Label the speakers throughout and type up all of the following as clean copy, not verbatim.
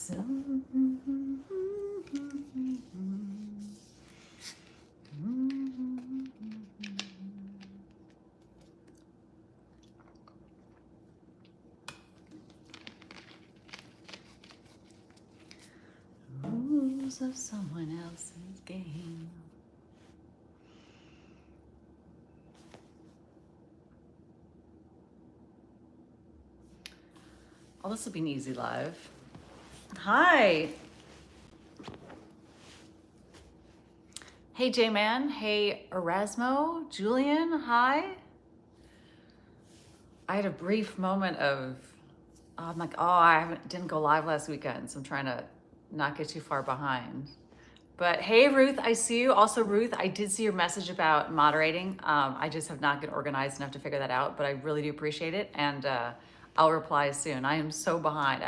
Speaker 1: So, rules of someone else's game. Oh, this will be an easy live. Hi. Hey, J-Man. Hey, Erasmo. Julian, hi. I had a brief moment of, I'm like, oh, didn't go live last weekend, so I'm trying to not get too far behind. But hey, Ruth, I see you. Also, Ruth, I did see your message about moderating. I just have not been organized enough to figure that out, but I really do appreciate it. And I'll reply soon. I am so behind.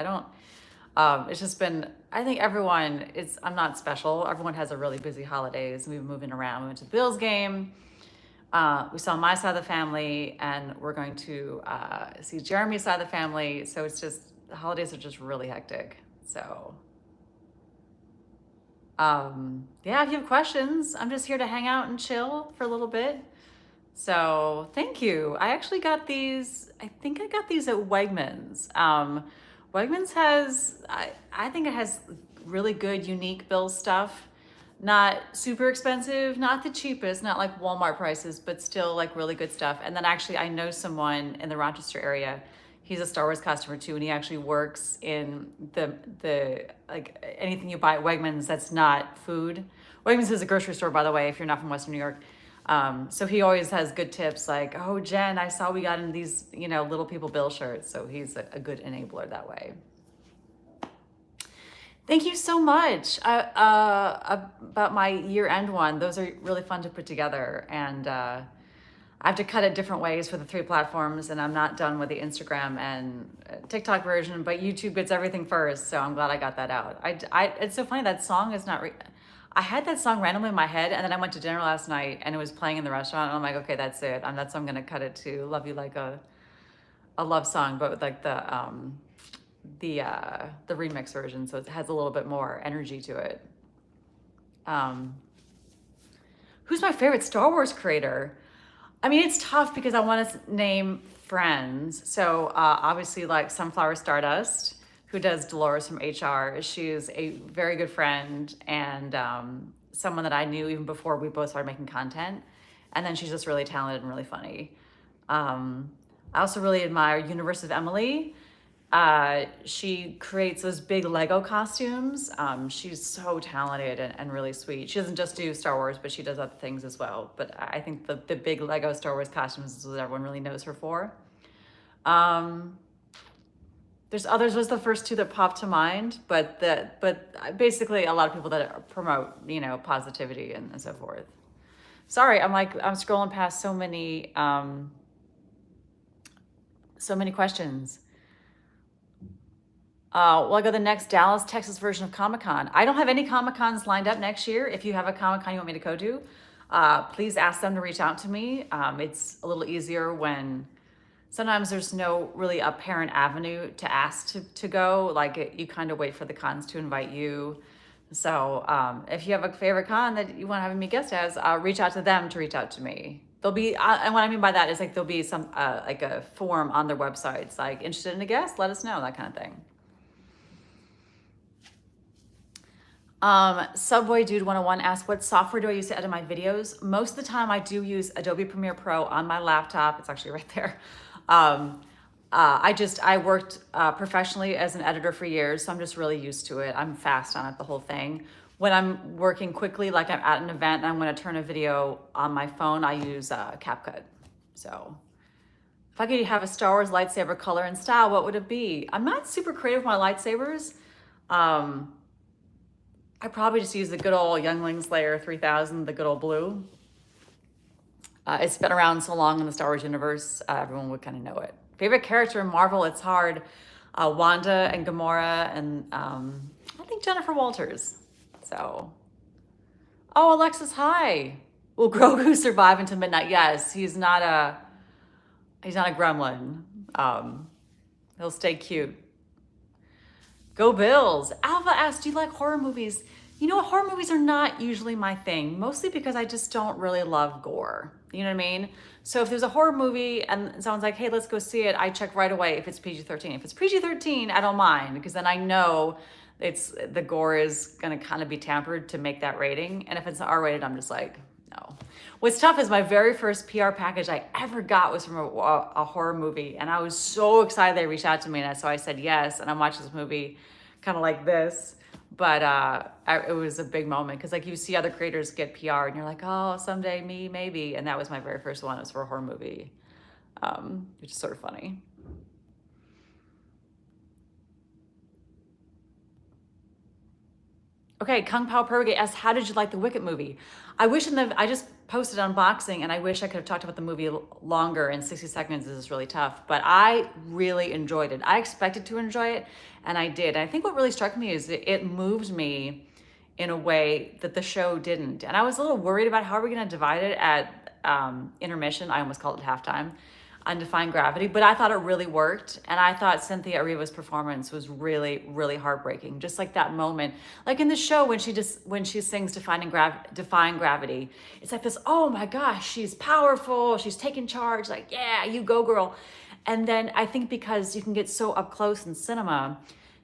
Speaker 1: It's just been, I think everyone, I'm not special. Everyone has a really busy holidays. We've been moving around. We went to the Bills game. We saw my side of the family, and we're going to see Jeremy's side of the family. So it's just, the holidays are just really hectic. So yeah, if you have questions, I'm just here to hang out and chill for a little bit. So thank you. I actually got these, I think I got these at Wegmans. Wegmans has, I think it has really good, unique Bill stuff. Not super expensive, not the cheapest, not like Walmart prices, but still like really good stuff. And then actually I know someone in the Rochester area. He's a Star Wars customer too, and he actually works in the like anything you buy at Wegmans that's not food. Wegmans is a grocery store, by the way, if you're not from Western New York. So he always has good tips like, oh, Jen, I saw we got in these, Little People Bill shirts. So he's a good enabler that way. Thank you so much. About my year-end one, those are really fun to put together. And I have to cut it different ways for the 3 platforms, and I'm not done with the Instagram and TikTok version, but YouTube gets everything first, so I'm glad I got that out. It's so funny, that song is not, I had that song randomly in my head, and then I went to dinner last night, and it was playing in the restaurant, and I'm like, okay, that's it. That's what I'm gonna cut it to. Love You Like a love song, but with like the remix version, so it has a little bit more energy to it. Who's my favorite Star Wars creator? I mean, it's tough because I want to name friends. So obviously, like Sunflower Stardust, who does Dolores from HR. She's a very good friend and someone that I knew even before we both started making content. And then she's just really talented and really funny. I also really admire Universe of Emily. She creates those big Lego costumes. She's so talented and really sweet. She doesn't just do Star Wars, but she does other things as well. But I think the big Lego Star Wars costumes is what everyone really knows her for. There's others, was the first 2 that popped to mind, but basically a lot of people that promote, positivity and so forth. Sorry, I'm scrolling past so many questions. Well, I go the next Dallas, Texas version of Comic-Con. I don't have any Comic-Cons lined up next year. If you have a Comic-Con you want me to go to, please ask them to reach out to me. It's a little easier when sometimes there's no really apparent avenue to ask to go. Like you kind of wait for the cons to invite you. So if you have a favorite con that you want to have me guest as, reach out to them to reach out to me. There'll be, and what I mean by that is like there'll be some like a form on their websites, like interested in a guest, let us know, that kind of thing. Subway Dude 101 asks, what software do I use to edit my videos? Most of the time I do use Adobe Premiere Pro on my laptop. It's actually right there. I worked professionally as an editor for years, so I'm just really used to it. I'm fast on it, the whole thing. When I'm working quickly, like I'm at an event and I'm gonna turn a video on my phone, I use CapCut. So if I could have a Star Wars lightsaber color and style, what would it be? I'm not super creative with my lightsabers. I probably just use the good old Youngling Slayer 3000, the good old blue. It's been around so long in the Star Wars universe, everyone would kind of know it. Favorite character in Marvel, it's hard. Wanda and Gamora and I think Jennifer Walters. So, oh, Alexis, hi. Will Grogu survive into midnight? Yes, he's not a gremlin. He'll stay cute. Go Bills. Alpha asks, do you like horror movies? You know what? Horror movies are not usually my thing, mostly because I just don't really love gore. You know what I mean? So if there's a horror movie and someone's like, hey, let's go see it, I check right away if it's PG-13. If it's PG-13, I don't mind, because then I know the gore is gonna kind of be tampered to make that rating. And if it's R-rated, I'm just like, no. What's tough is my very first PR package I ever got was from a horror movie. And I was so excited they reached out to me. And so I said yes. And I'm watching this movie kind of like this. But it was a big moment because like you see other creators get PR and you're like, oh, someday me, maybe. And that was my very first one. It was for a horror movie, which is sort of funny. Okay, Kung Pao Purgate asks, how did you like the Wicked movie? I just posted unboxing and I wish I could have talked about the movie longer, and 60 seconds is really tough, but I really enjoyed it. I expected to enjoy it and I did. And I think what really struck me is it moved me in a way that the show didn't. And I was a little worried about how are we gonna divide it at intermission. I almost called it halftime. Undefying Gravity, but I thought it really worked. And I thought Cynthia Eriva's performance was really, really heartbreaking. Just like that moment, like in the show when she sings Defying Gravity, it's like this, oh my gosh, she's powerful, she's taking charge, like, yeah, you go girl. And then I think because you can get so up close in cinema,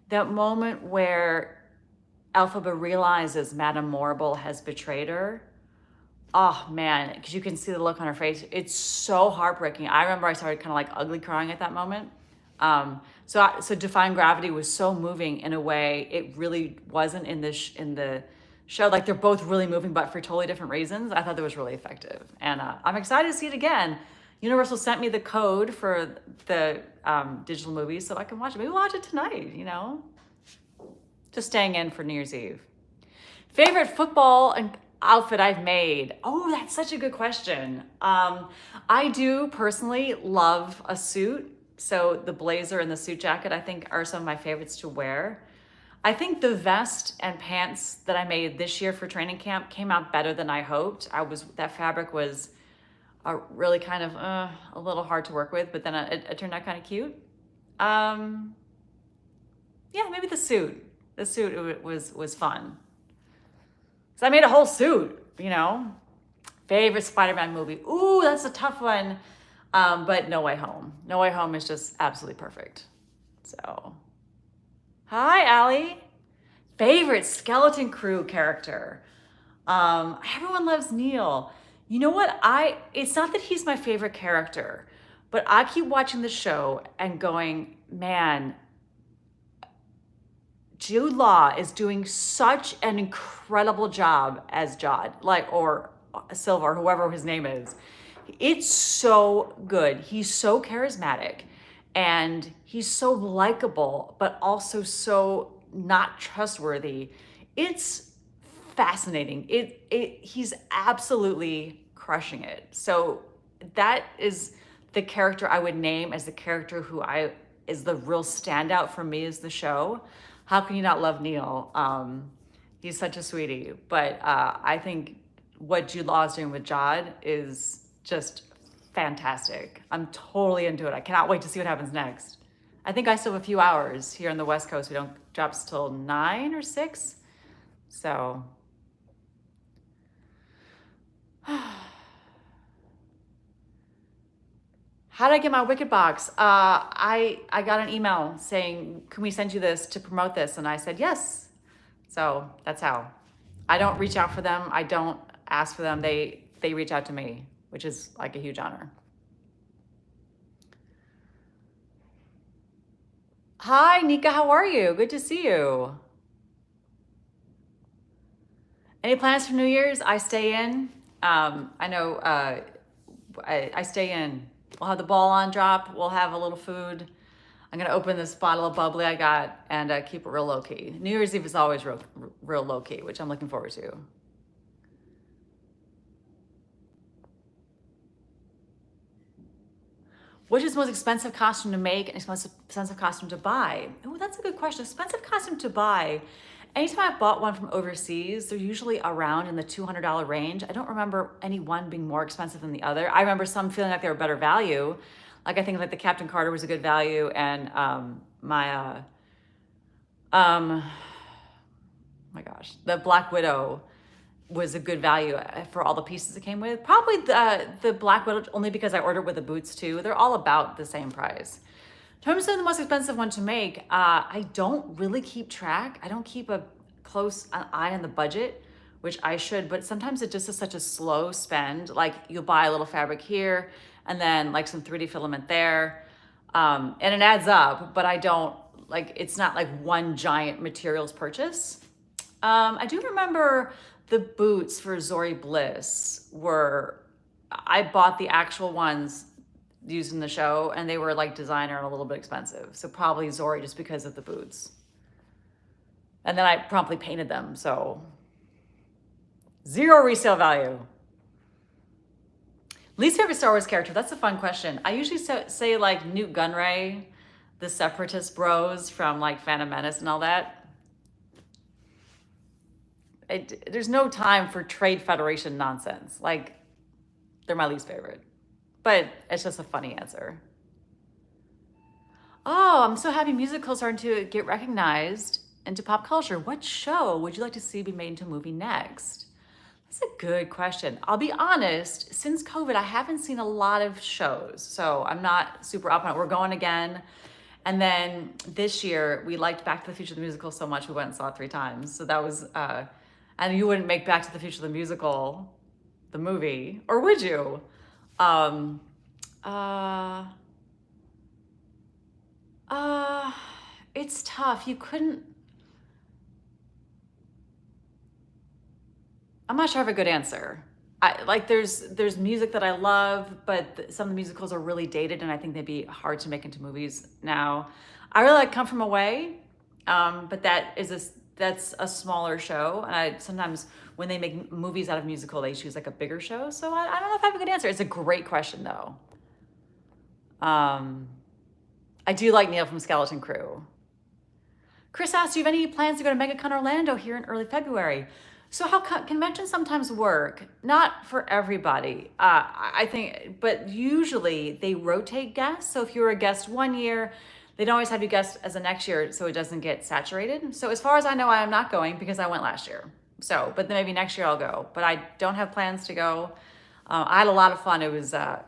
Speaker 1: that moment where Elphaba realizes Madame Morrible has betrayed her, oh man, because you can see the look on her face. It's so heartbreaking. I remember I started kind of like ugly crying at that moment. So Defying Gravity was so moving in a way it really wasn't in the show. Like they're both really moving, but for totally different reasons. I thought that was really effective, and I'm excited to see it again. Universal sent me the code for the digital movie, so I can watch it. Maybe watch it tonight. You know, just staying in for New Year's Eve. Favorite football and outfit I've made? Oh, that's such a good question. I do personally love a suit. So the blazer and the suit jacket, I think, are some of my favorites to wear. I think the vest and pants that I made this year for training camp came out better than I hoped. That fabric was really kind of a little hard to work with, but then it turned out kind of cute. Yeah, maybe the suit. The suit was fun. So I made a whole suit, you know. Favorite Spider-Man movie? Ooh, that's a tough one. But No Way Home. No Way Home is just absolutely perfect. So, hi, Allie. Favorite Skeleton Crew character? Everyone loves Neil. You know what? It's not that he's my favorite character, but I keep watching the show and going, man, Jude Law is doing such an incredible job as Jod, or Silva, or whoever his name is. It's so good. He's so charismatic and he's so likable, but also so not trustworthy. It's fascinating. He's absolutely crushing it. So that is the character I would name as the character is the real standout for me as the show. How can you not love Neil? He's such a sweetie. But I think what Jude Law is doing with Jod is just fantastic. I'm totally into it. I cannot wait to see what happens next. I think I still have a few hours here on the West Coast. We don't drop till 9 or 6. So. How did I get my Wicked box? I got an email saying, can we send you this to promote this? And I said, yes. So that's how. I don't reach out for them. I don't ask for them. They reach out to me, which is like a huge honor. Hi, Nika, how are you? Good to see you. Any plans for New Year's? I stay in. I know I stay in. We'll have the ball on drop. We'll have a little food. I'm gonna open this bottle of bubbly I got and keep it real low key. New Year's Eve is always real low key, which I'm looking forward to. Which is the most expensive costume to make and expensive costume to buy? Oh, that's a good question. Expensive costume to buy. Anytime I've bought one from overseas, they're usually around in the $200 range. I don't remember any one being more expensive than the other. I remember some feeling like they were better value. Like I think like the Captain Carter was a good value, and Oh my gosh, the Black Widow was a good value for all the pieces it came with. Probably the Black Widow, only because I ordered with the boots too. They're all about the same price. In terms of the most expensive one to make, I don't really keep track. I don't keep a close eye on the budget, which I should, but sometimes it just is such a slow spend. Like you'll buy a little fabric here and then like some 3D filament there. And it adds up, but I don't, like, it's not like one giant materials purchase. I do remember the boots for Zori Bliss I bought the actual ones used in the show and they were like designer and a little bit expensive. So probably Zori just because of the boots. And then I promptly painted them, so zero resale value. Least favorite Star Wars character? That's a fun question. I usually say like Newt Gunray, the Separatist bros from like Phantom Menace and all that. There's no time for Trade Federation nonsense. Like, they're my least favorite. But it's just a funny answer. Oh, I'm so happy musicals are starting to get recognized into pop culture. What show would you like to see be made into a movie next? That's a good question. I'll be honest, since COVID, I haven't seen a lot of shows. So I'm not super up on it. We're going again. And then this year, we liked Back to the Future the musical so much, we went and saw it 3 times. So that was, and you wouldn't make Back to the Future the musical, the movie, or would you? It's tough. You couldn't, I'm not sure I have a good answer. There's music that I love, but some of the musicals are really dated and I think they'd be hard to make into movies now. I really like Come From Away, but that's a smaller show. And sometimes when they make movies out of musical, they choose like a bigger show. So I don't know if I have a good answer. It's a great question though. I do like Neil from Skeleton Crew. Chris asked, do you have any plans to go to MegaCon Orlando here in early February? So how conventions sometimes work, not for everybody, I think, but usually they rotate guests. So if you're a guest one year, they don't always have you guest as the next year so it doesn't get saturated. So as far as I know, I am not going because I went last year. So, but then maybe next year I'll go, but I don't have plans to go. I had a lot of fun. It was a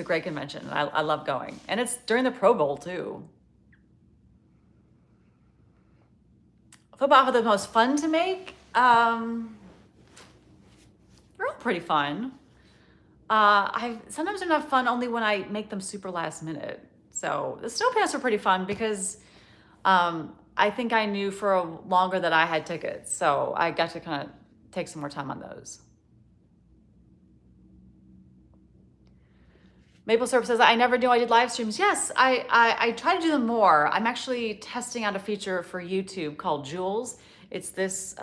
Speaker 1: great convention. I love going. And it's during the Pro Bowl too. Football for the most fun to make? They're all pretty fun. Sometimes they're not fun only when I make them super last minute. So the snow pants are pretty fun because I think I knew for longer that I had tickets. So I got to kind of take some more time on those. Maple Syrup says, I never knew I did live streams. Yes, I try to do them more. I'm actually testing out a feature for YouTube called Jules. It's this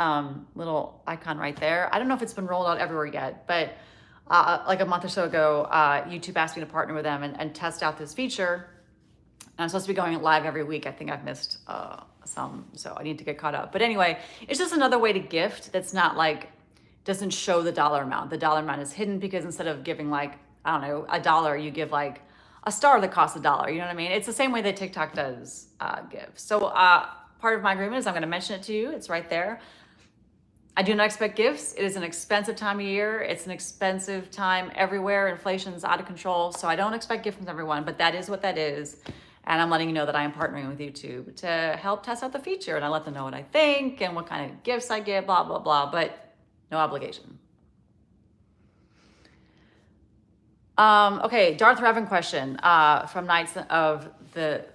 Speaker 1: little icon right there. I don't know if it's been rolled out everywhere yet, but like a month or so ago, YouTube asked me to partner with them and test out this feature. And I'm supposed to be going live every week. I think I've missed some, so I need to get caught up. But anyway, it's just another way to gift that's not like, doesn't show the dollar amount. The dollar amount is hidden because instead of giving like, I don't know, $1, you give like a star that costs $1. You know what I mean? It's the same way that TikTok does give. So part of my agreement is I'm going to mention it to you. It's right there. I do not expect gifts. It is an expensive time of year. It's an expensive time everywhere. Inflation's out of control. So I don't expect gifts from everyone, but that is what that is. And I'm letting you know that I am partnering with YouTube to help test out the feature. And I let them know what I think and what kind of gifts I give, blah, blah, blah, but no obligation. Okay, Darth Revan question from Knights of the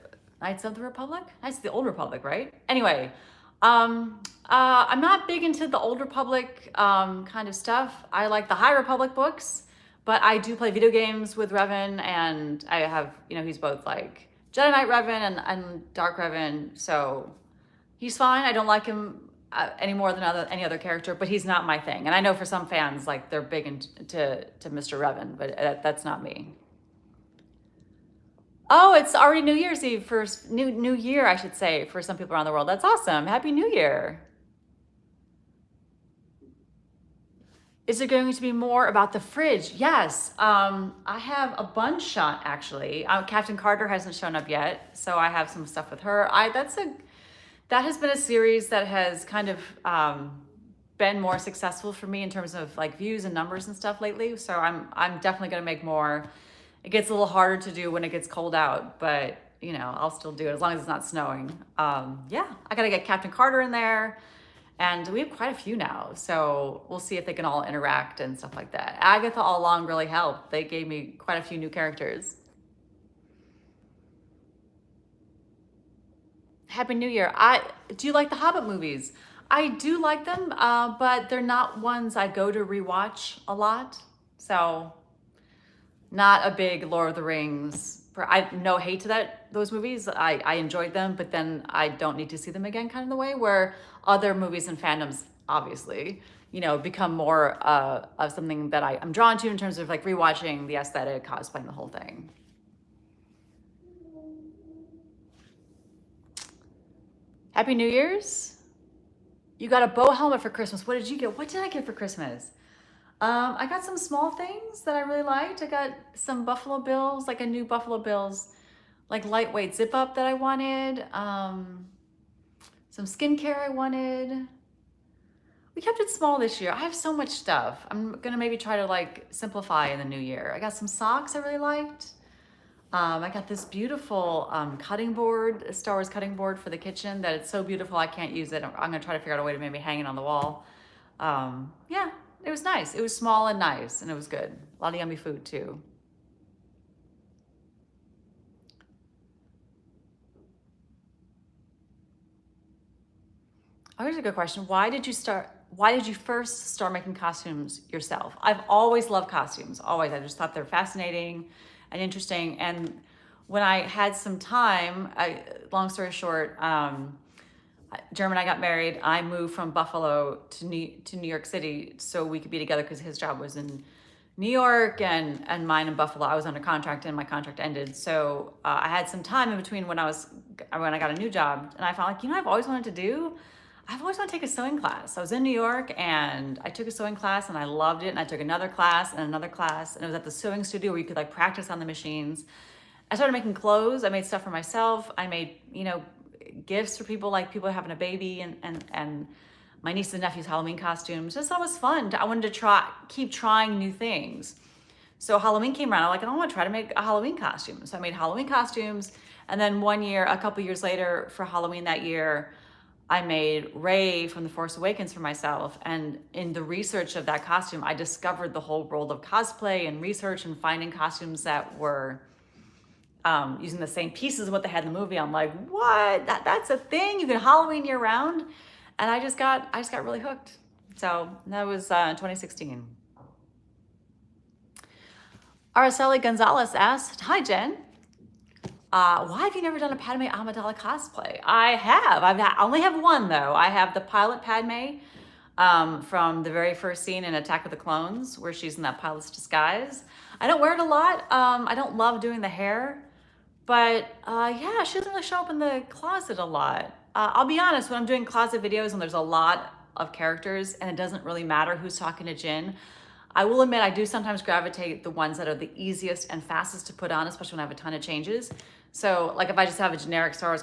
Speaker 1: Republic? Knights of the Old Republic, right? Anyway, I'm not big into the Old Republic kind of stuff. I like the High Republic books, but I do play video games with Revan, and I have, he's both like Jedi Knight Revan and Dark Revan, so he's fine. I don't like him any more than any other character, but he's not my thing. And I know for some fans, like they're big into Mr. Revan, but that's not me. Oh, it's already New Year's Eve for New Year, I should say, for some people around the world. That's awesome. Happy New Year. Is there going to be more about the fridge? Yes. I have a bunch shot actually. Captain Carter hasn't shown up yet, so I have some stuff with her. That has been a series that has kind of been more successful for me in terms of like views and numbers and stuff lately. So I'm definitely gonna make more. It gets a little harder to do when it gets cold out, but you know, I'll still do it as long as it's not snowing. Yeah, I gotta get Captain Carter in there. And we have quite a few now, so we'll see if they can all interact and stuff like that. Agatha all along really helped. They gave me quite a few new characters. Happy New Year. Do you like the Hobbit movies? I do like them, but they're not ones I go to rewatch a lot. So not a big Lord of the Rings. I no hate to those movies. I enjoyed them, but then I don't need to see them again, kind of the way where other movies and fandoms, obviously, you know, become more of something that I'm drawn to in terms of like rewatching the aesthetic, cosplaying the whole thing. Happy New Year's. You got a bow helmet for Christmas. What did you get? What did I get for Christmas? I got some small things that I really liked. I got some Buffalo Bills, like a new Buffalo Bills, like lightweight zip up that I wanted. Some skincare I wanted. We kept it small this year. I have so much stuff. I'm gonna maybe try to like simplify in the new year. I got some socks I really liked. I got this beautiful cutting board, a Star Wars cutting board for the kitchen that it's so beautiful I can't use it. I'm gonna try to figure out a way to maybe hang it on the wall. Yeah, it was nice. It was small and nice, and it was good. A lot of yummy food too. Oh, here's a good question. Why did you first start making costumes yourself? I've always loved costumes, always. I just thought they're fascinating and interesting. And when I had some time, long story short, Jeremy and I got married. I moved from Buffalo to New York City so we could be together because his job was in New York and mine in Buffalo. I was under contract and my contract ended. So I had some time in between when I got a new job, and I felt like, you know, I've always wanted to do. I've always wanted to take a sewing class. I was in New York and I took a sewing class and I loved it. And I took another class and another class, and it was at the sewing studio where you could like practice on the machines. I started making clothes. I made stuff for myself. I made, you know, gifts for people, like people having a baby and my niece and nephew's Halloween costumes. Just thought it was fun. I wanted to keep trying new things. So Halloween came around. I'm like, I don't want to try to make a Halloween costume. So I made Halloween costumes. And then a couple years later for Halloween that year, I made Rey from The Force Awakens for myself. And in the research of that costume, I discovered the whole world of cosplay and research and finding costumes that were using the same pieces of what they had in the movie. I'm like, what? That's a thing? You can Halloween year round? And I just got really hooked. So that was 2016. Araceli Gonzalez asked, hi, Jen. Why have you never done a Padme Amidala cosplay? I have. I only have one, though. I have the pilot Padme from the very first scene in Attack of the Clones, where she's in that pilot's disguise. I don't wear it a lot. I don't love doing the hair. But yeah, she doesn't really show up in the closet a lot. I'll be honest, when I'm doing closet videos and there's a lot of characters and it doesn't really matter who's talking to Jin, I will admit I do sometimes gravitate the ones that are the easiest and fastest to put on, especially when I have a ton of changes. So like if I just have a generic Star Wars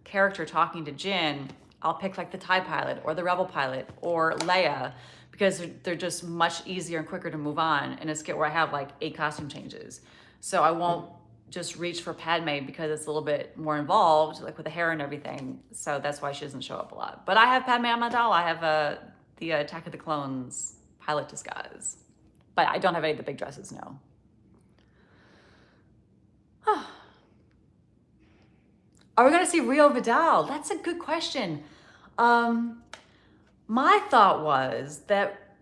Speaker 1: character talking to Jin, I'll pick like the TIE pilot or the Rebel pilot or Leia, because they're just much easier and quicker to move on in a skit where I have like 8 costume changes. So I won't just reach for Padme because it's a little bit more involved, like with the hair and everything. So that's why she doesn't show up a lot. But I have Padme Amidala. I have the Attack of the Clones pilot disguise. But I don't have any of the big dresses, no. Are we gonna see Rio Vidal? That's a good question. My thought was that,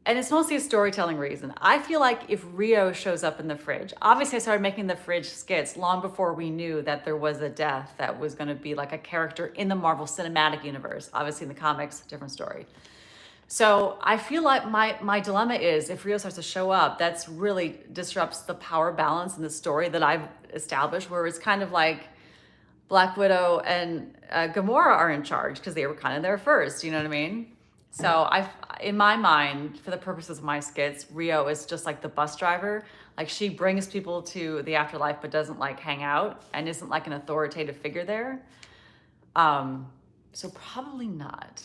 Speaker 1: and it's mostly a storytelling reason, I feel like if Rio shows up in the fridge, obviously I started making the fridge skits long before we knew that there was a death that was gonna be like a character in the Marvel Cinematic Universe. Obviously in the comics, different story. So I feel like my dilemma is if Rio starts to show up, that's really disrupts the power balance in the story that I've established, where it's kind of like Black Widow and Gamora are in charge because they were kind of there first, you know what I mean? So in my mind, for the purposes of my skits, Rio is just like the bus driver. Like she brings people to the afterlife, but doesn't like hang out and isn't like an authoritative figure there. So probably not.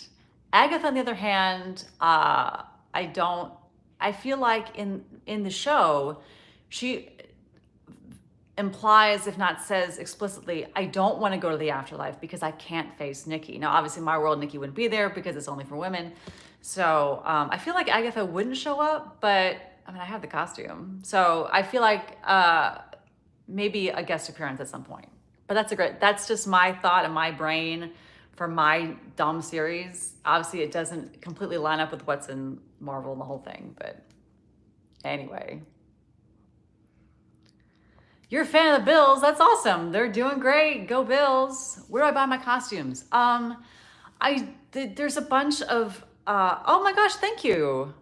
Speaker 1: Agatha, on the other hand, I feel like in the show, she implies, if not says explicitly, I don't want to go to the afterlife because I can't face Nikki. Now, obviously, in my world, Nikki wouldn't be there because it's only for women. So I feel like Agatha wouldn't show up, but I mean, I have the costume. So I feel like maybe a guest appearance at some point. But that's just my thought and my brain for my dumb series. Obviously, it doesn't completely line up with what's in Marvel and the whole thing, but anyway. You're a fan of the Bills. That's awesome. They're doing great. Go Bills. Where do I buy my costumes? There's a bunch of, oh my gosh, thank you.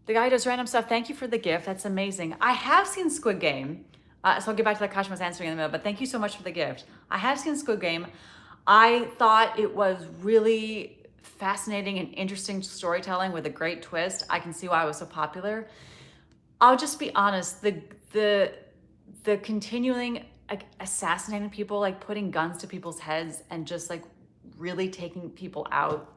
Speaker 1: The guy who does random stuff, thank you for the gift. That's amazing. I have seen Squid Game. So I'll get back to that question I was answering in a minute, but thank you so much for the gift. I have seen Squid Game. I thought it was really fascinating and interesting storytelling with a great twist. I can see why it was so popular. I'll just be honest, the continuing like assassinating people, like putting guns to people's heads and just like really taking people out,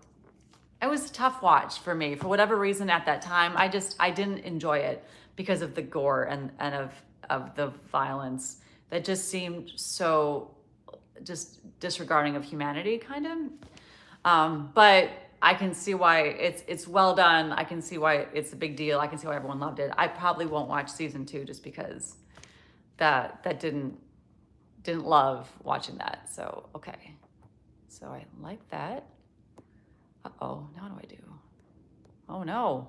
Speaker 1: it was a tough watch for me for whatever reason at that time. I didn't enjoy it because of the gore and of the violence that just seemed so just disregarding of humanity kind of. But I can see why it's well done. I can see why it's a big deal. I can see why everyone loved it. I probably won't watch season 2 just because that didn't love watching that. So okay, so I like that. Uh-oh, now what do I do? Oh no.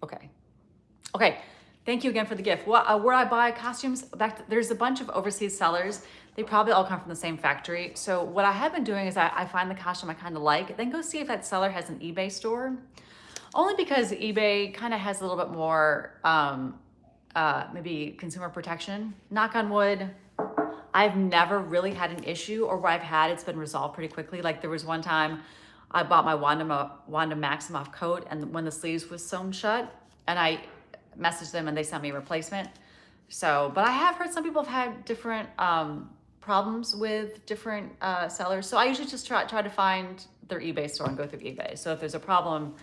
Speaker 1: Okay, thank you again for the gift. Where I buy costumes, there's a bunch of overseas sellers. They probably all come from the same factory. So what I have been doing is I find the costume I kind of like, then go see if that seller has an eBay store. Only because eBay kind of has a little bit more maybe consumer protection. Knock on wood, I've never really had an issue, or where I've had, it's been resolved pretty quickly. Like there was one time I bought my Wanda Maximoff coat, and when the sleeves was sewn shut, and I messaged them and they sent me a replacement. So, but I have heard some people have had different problems with different sellers. So I usually just try to find their eBay store and go through eBay. So if there's a problem,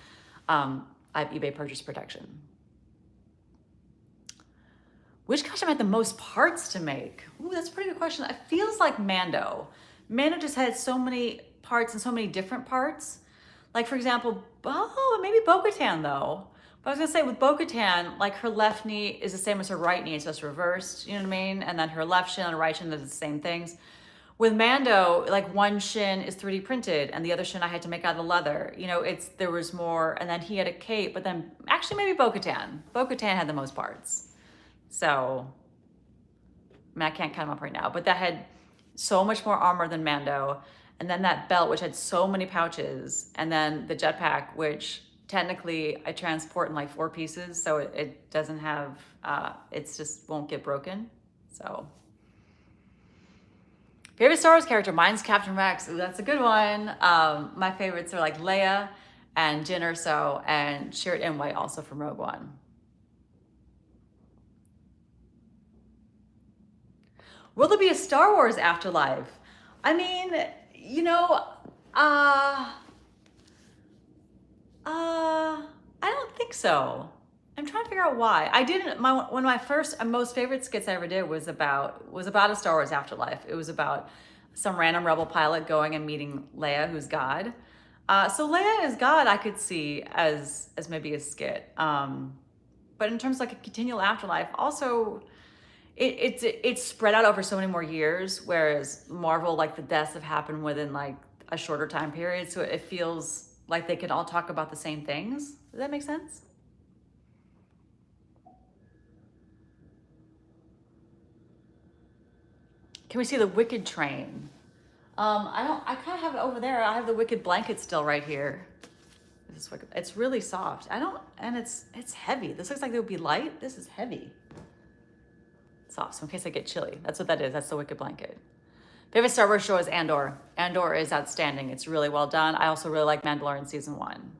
Speaker 1: I have eBay purchase protection. Which costume had the most parts to make? Ooh, that's a pretty good question. It feels like Mando. Mando just had so many parts and so many different parts. Like for example, maybe Bo-Katan though. But I was gonna say with Bo-Katan, like her left knee is the same as her right knee, it's just reversed, you know what I mean? And then her left shin and right shin does the same things. With Mando, like one shin is 3D printed and the other shin I had to make out of the leather. You know, there was more, and then he had a cape, but then actually maybe Bo-Katan. Bo-Katan had the most parts. So, I mean, I can't count them up right now, but that had so much more armor than Mando. And then that belt, which had so many pouches, and then the jetpack, which technically I transport in like 4 pieces, so it doesn't have, it's just won't get broken. So, favorite Star Wars character, mine's Captain Rex. Ooh, that's a good one. My favorites are like Leia and Jyn Erso and Chirrut Imwe, also from Rogue One. Will there be a Star Wars afterlife? I mean, you know, I don't think so. I'm trying to figure out why. I didn't. One of my first and most favorite skits I ever did was about a Star Wars afterlife. It was about some random rebel pilot going and meeting Leia, who's God. So Leia is God, I could see as maybe a skit. But in terms of like a continual afterlife, also. It's spread out over so many more years, whereas Marvel, like the deaths have happened within like a shorter time period, so it feels like they can all talk about the same things. Does that make sense? Can we see the Wicked train? I kind of have it over there. I have the Wicked blanket still right here. This is Wicked. It's really soft. And it's heavy. This looks like it would be light. This is heavy. Soft, so in case I get chilly. That's what that is. That's the Wicked blanket. Favorite Star Wars show is Andor. Andor is outstanding. It's really well done. I also really like Mandalorian season 1.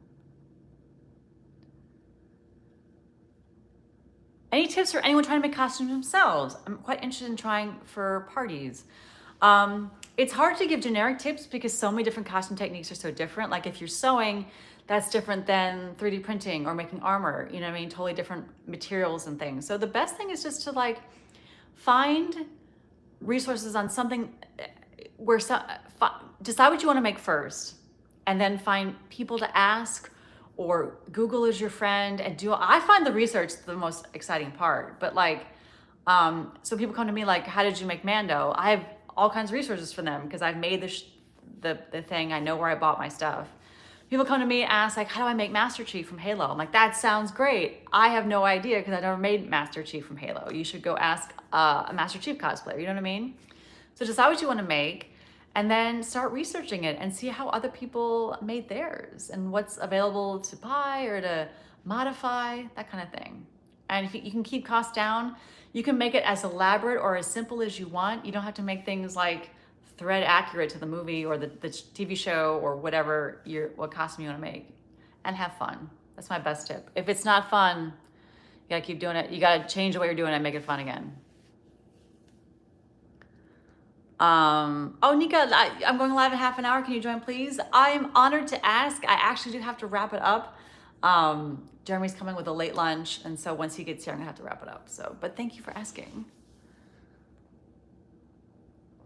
Speaker 1: Any tips for anyone trying to make costumes themselves? I'm quite interested in trying for parties. It's hard to give generic tips because so many different costume techniques are so different. Like if you're sewing, that's different than 3D printing or making armor, you know what I mean? Totally different materials and things. So the best thing is just to like find resources on something where decide what you want to make first, and then find people to ask, or Google is your friend and do. I find the research the most exciting part, but like, so people come to me like, how did you make Mando? I have all kinds of resources for them because I've made the thing. I know where I bought my stuff. People come to me and ask like, how do I make Master Chief from Halo? I'm like, that sounds great. I have no idea because I never made Master Chief from Halo. You should go ask a Master Chief cosplayer, you know what I mean? So decide what you want to make and then start researching it and see how other people made theirs and what's available to buy or to modify, that kind of thing. And if you can keep costs down, you can make it as elaborate or as simple as you want. You don't have to make things like thread accurate to the movie or the TV show or whatever what costume you want to make, and have fun. That's my best tip. If it's not fun, you gotta keep doing it. You gotta change the way you're doing it and make it fun again. Oh, Nika, I'm going live in half an hour. Can you join, please? I'm honored to ask. I actually do have to wrap it up. Jeremy's coming with a late lunch, and so once he gets here, I'm gonna have to wrap it up. So, but thank you for asking.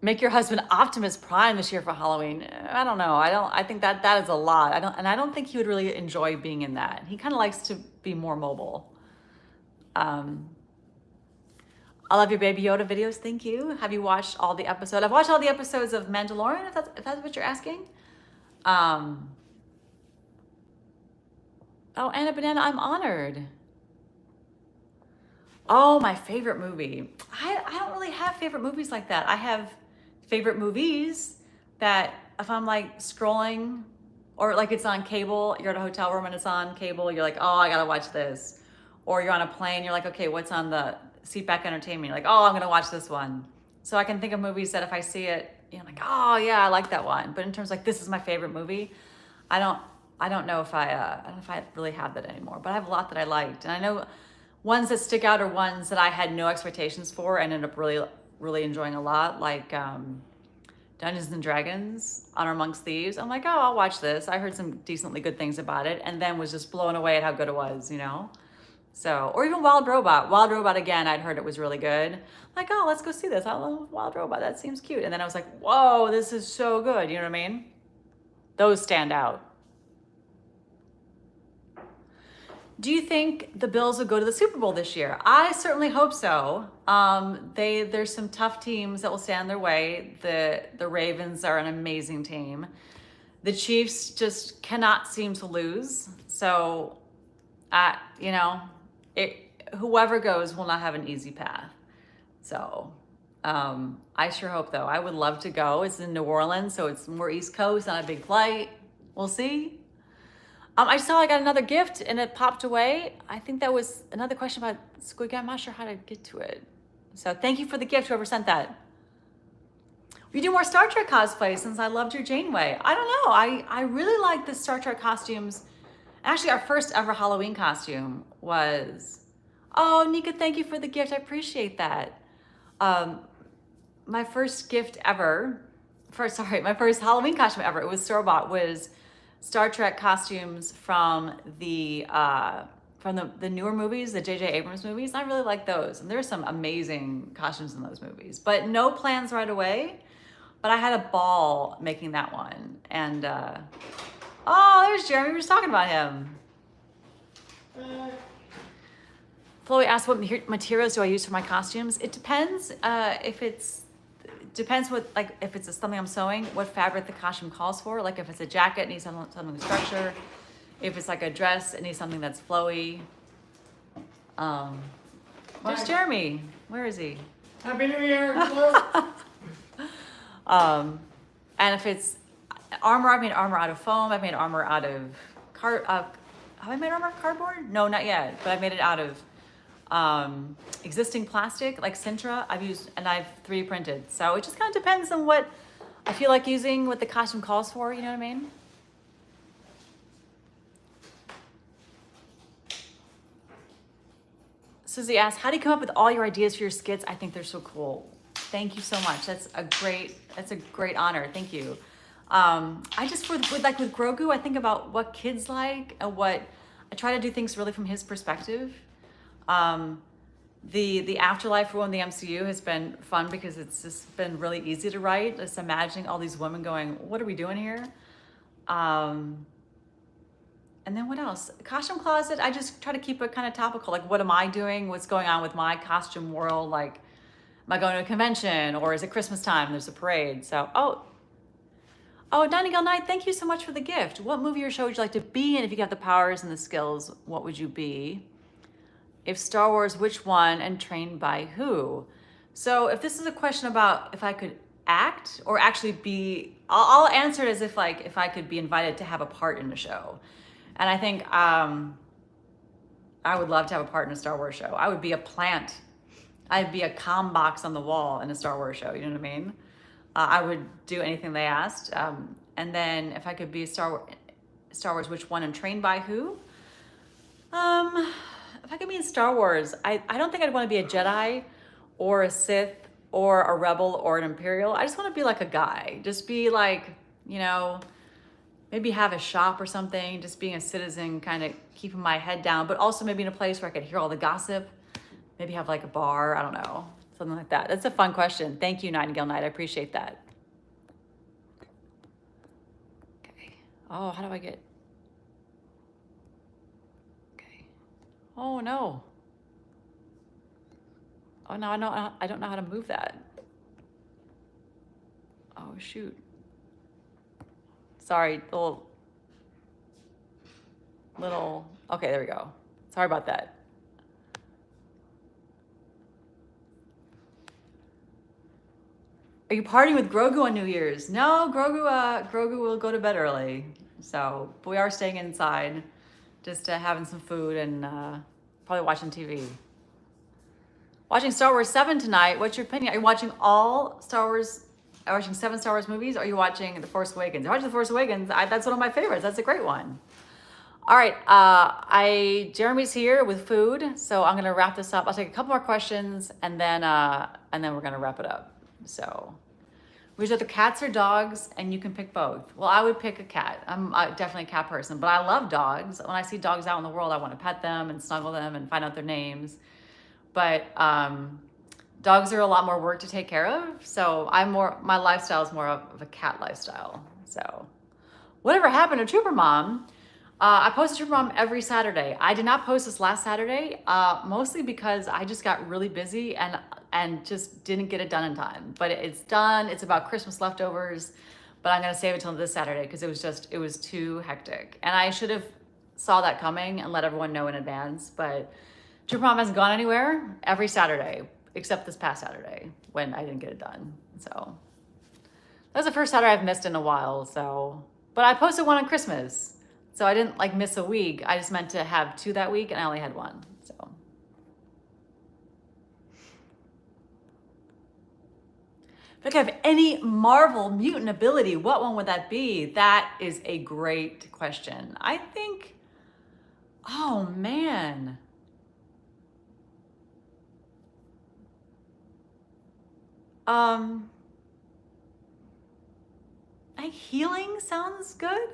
Speaker 1: Make your husband Optimus Prime this year for Halloween. I don't know. I think that is a lot. I don't think he would really enjoy being in that. He kind of likes to be more mobile. I love your Baby Yoda videos. Thank you. Have you watched all the episodes? I've watched all the episodes of Mandalorian, if that's what you're asking. Oh, Anna Banana, I'm honored. Oh, my favorite movie. I don't really have favorite movies like that. I have favorite movies that if I'm like scrolling or like it's on cable, you're at a hotel room and it's on cable, you're like, oh, I gotta watch this. Or you're on a plane, you're like, okay, what's on the seatback entertainment? You're like, oh, I'm gonna watch this one. So I can think of movies that if I see it, you know, like, oh yeah, I like that one. But in terms of like, this is my favorite movie, I don't know if I really have that anymore. But I have a lot that I liked, and I know ones that stick out are ones that I had no expectations for and ended up really enjoying a lot, like Dungeons and Dragons, Honor Amongst Thieves. I'm like, oh, I'll watch this. I heard some decently good things about it, and then was just blown away at how good it was, you know? So, or even Wild Robot. Wild Robot, again, I'd heard it was really good. Like, oh, let's go see this. I love Wild Robot. That seems cute. And then I was like, whoa, this is so good. You know what I mean? Those stand out. Do you think the Bills will go to the Super Bowl this year? I certainly hope so. There's some tough teams that will stand in their way. The Ravens are an amazing team. The Chiefs just cannot seem to lose. So, you know, whoever goes will not have an easy path. So, I sure hope though. I would love to go. It's in New Orleans, so it's more East Coast, not a big flight. We'll see. I saw I got another gift and it popped away. I think that was another question about Squid Game. I'm not sure how to get to it. So thank you for the gift, whoever sent that. We do more Star Trek cosplay since I loved your Janeway. I don't know. I really like the Star Trek costumes. Actually, our first ever Halloween costume was, oh, Nika, thank you for the gift. I appreciate that. My first gift ever, my first Halloween costume ever, it was store-bought, was Star Trek costumes from the newer movies, the J.J. Abrams movies. I really like those. And there's some amazing costumes in those movies. But no plans right away. But I had a ball making that one. And, oh, there's Jeremy. We were just talking about him. Chloe asked, what materials do I use for my costumes? It depends. Depends what, like, if it's something I'm sewing, what fabric the costume calls for. Like if it's a jacket, it needs something with structure. If it's like a dress, it needs something that's flowy. There's Jeremy. Where is he?
Speaker 2: Happy New Year.
Speaker 1: And if it's armor, I've made armor out of foam. I've made armor out of have I made armor out of cardboard? No, not yet. But I made it out of Existing plastic like Sintra, I've used and I've 3D printed. So it just kind of depends on what I feel like using, what the costume calls for, you know what I mean? Susie asks, how do you come up with all your ideas for your skits? I think they're so cool. Thank you so much. That's a great honor. Thank you. I just, with Grogu, I think about what kids like and what, I try to do things really from his perspective. The afterlife rule in the MCU has been fun because it's just been really easy to write. Just imagining all these women going, what are we doing here? And then what else? Costume closet, I just try to keep it kind of topical. Like, what am I doing? What's going on with my costume world? Like, am I going to a convention, or is it Christmas time? There's a parade. So, Nightingale Night, thank you so much for the gift. What movie or show would you like to be in if you got the powers and the skills? What would you be? If Star Wars, which one, and trained by who? So if this is a question about if I could act or actually be, I'll answer it as if I could be invited to have a part in the show. And I think I would love to have a part in a Star Wars show. I would be a plant. I'd be a comm box on the wall in a Star Wars show, you know what I mean? I would do anything they asked. And then if I could be a Star Wars, which one, and trained by who? If I could be in Star Wars, I don't think I'd want to be a Jedi or a Sith or a Rebel or an Imperial. I just want to be like a guy. Just be like, you know, maybe have a shop or something, just being a citizen, kind of keeping my head down, but also maybe in a place where I could hear all the gossip. Maybe have like a bar, I don't know, something like that. That's a fun question. Thank you, Nightingale Night, I appreciate that. Okay, oh, how do I get, okay. Oh no. Oh no, I don't know how to move that. Oh shoot. Sorry, little, okay, there we go. Sorry about that. Are you partying with Grogu on New Year's? No, Grogu will go to bed early. So, but we are staying inside, just having some food and probably watching TV. Watching Star Wars 7 tonight. What's your opinion? Are you watching all Star Wars? Are you watching 7 Star Wars movies? Or are you watching The Force Awakens? You're watching The Force Awakens. That's one of my favorites. That's a great one. All right, Jeremy's here with food, so I'm gonna wrap this up. I'll take a couple more questions and then we're gonna wrap it up. So, would you rather cats or dogs? And you can pick both. Well, I would pick a cat. I'm definitely a cat person, but I love dogs. When I see dogs out in the world, I want to pet them and snuggle them and find out their names. But dogs are a lot more work to take care of. So my lifestyle is more of a cat lifestyle. So, whatever happened to Trooper Mom? I post Trooper Mom every Saturday. I did not post this last Saturday, mostly because I just got really busy and just didn't get it done in time. But it's done. It's about Christmas leftovers, but I'm gonna save it till this Saturday because it was too hectic. And I should have saw that coming and let everyone know in advance. But Trooper Mom hasn't gone anywhere every Saturday, except this past Saturday when I didn't get it done. So that was the first Saturday I've missed in a while. So, but I posted one on Christmas. So I didn't like miss a week. I just meant to have 2 that week and I only had 1. So. If I could have any Marvel mutant ability, what one would that be? That is a great question. I think, oh man. Like healing sounds good.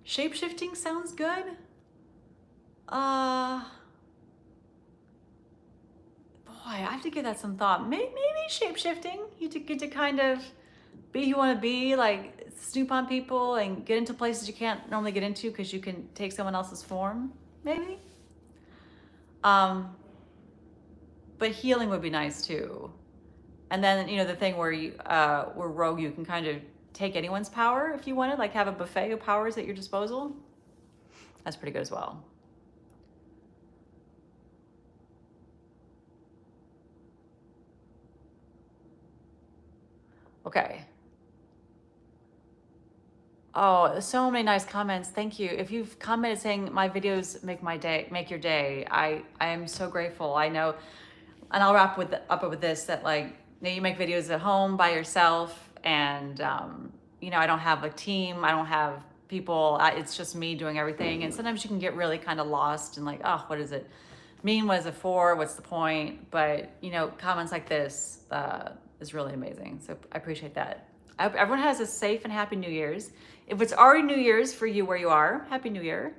Speaker 1: Shape-shifting sounds good. Boy, I have to give that some thought. Maybe shape-shifting. You get to kind of be who you want to be, like snoop on people and get into places you can't normally get into because you can take someone else's form, maybe. But healing would be nice too. And then, you know, the thing where where rogue, you can kind of take anyone's power if you wanted, like have a buffet of powers at your disposal. That's pretty good as well. Okay. Oh, so many nice comments. Thank you. If you've commented saying my videos make my day, make your day, I am so grateful. I know, and I'll wrap up with this, that like, you know, you make videos at home by yourself, and you know, I don't have a team. I don't have people. It's just me doing everything. And sometimes you can get really kind of lost and like, oh, what does it mean? What is it for? What's the point? But you know, comments like this is really amazing. So I appreciate that. I hope everyone has a safe and happy New Year's. If it's already New Year's for you where you are, Happy New Year.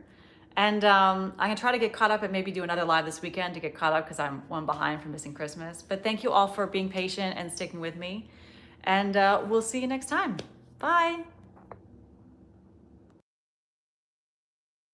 Speaker 1: And I'm gonna try to get caught up and maybe do another live this weekend to get caught up because I'm one behind from missing Christmas. But thank you all for being patient and sticking with me. And we'll see you next time. Bye.